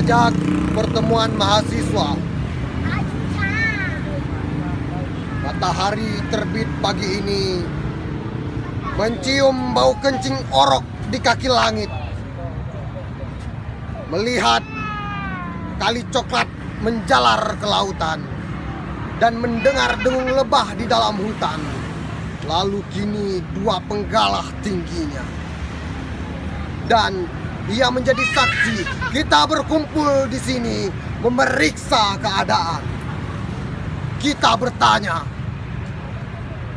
mengajak pertemuan mahasiswa. Matahari terbit pagi ini mencium bau kencing orok di kaki langit. Melihat kali coklat menjalar ke lautan dan mendengar dengung lebah di dalam hutan. Lalu kini dua penggalah tingginya. Dan ia menjadi saksi kita berkumpul di sini memeriksa keadaan. Kita bertanya,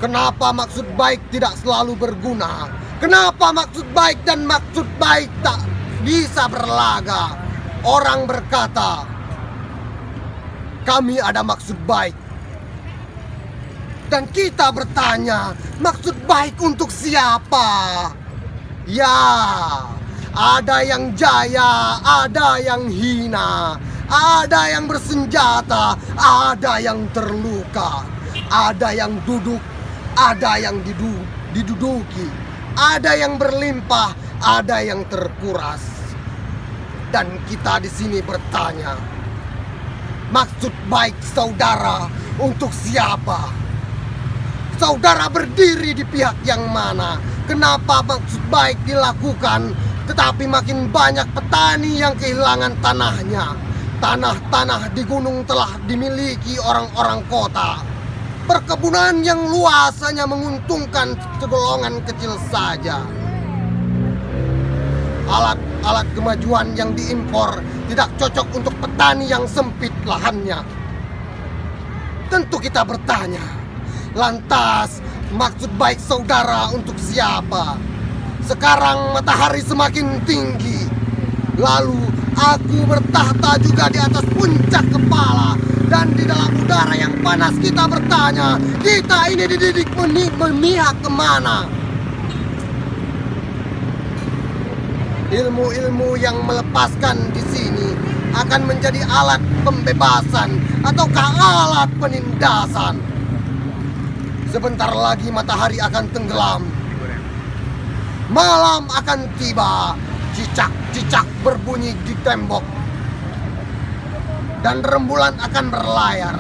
kenapa maksud baik tidak selalu berguna? Kenapa maksud baik dan maksud baik tak bisa berlaga? Orang berkata, kami ada maksud baik. Dan kita bertanya, maksud baik untuk siapa? Ya, ada yang jaya, ada yang hina, ada yang bersenjata, ada yang terluka, ada yang duduk, ada yang diduduki, ada yang berlimpah, ada yang terkuras. Dan kita di sini bertanya, maksud baik saudara untuk siapa? Saudara berdiri di pihak yang mana? Kenapa maksud baik dilakukan, tetapi makin banyak petani yang kehilangan tanahnya? Tanah-tanah di gunung telah dimiliki orang-orang kota. Perkebunan yang luas hanya menguntungkan segolongan kecil saja. Alat-alat kemajuan yang diimpor tidak cocok untuk petani yang sempit lahannya. Tentu kita bertanya, lantas maksud baik saudara untuk siapa? Sekarang matahari semakin tinggi, lalu aku bertahta juga di atas puncak kepala. Dan di dalam udara yang panas kita bertanya, kita ini dididik memihak kemana? Ilmu-ilmu yang melepaskan di sini akan menjadi alat pembebasan ataukah alat penindasan? Sebentar lagi matahari akan tenggelam. Malam akan tiba. Cicak-cicak berbunyi di tembok. Dan rembulan akan berlayar.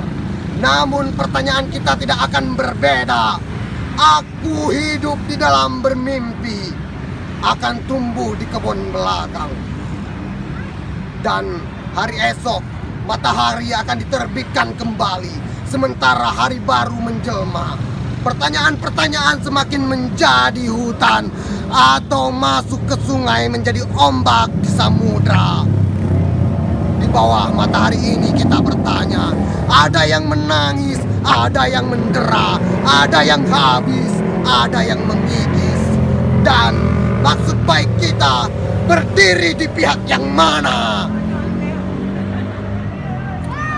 Namun pertanyaan kita tidak akan berbeda. Aku hidup di dalam bermimpi. Akan tumbuh di kebun belakang. Dan hari esok matahari akan diterbitkan kembali. Sementara hari baru menjelma. Pertanyaan-pertanyaan semakin menjadi hutan atau masuk ke sungai menjadi ombak di samudra. Di bawah matahari ini kita bertanya, ada yang menangis, ada yang mendera, ada yang habis, ada yang mengikis. Dan maksud baik kita berdiri di pihak yang mana?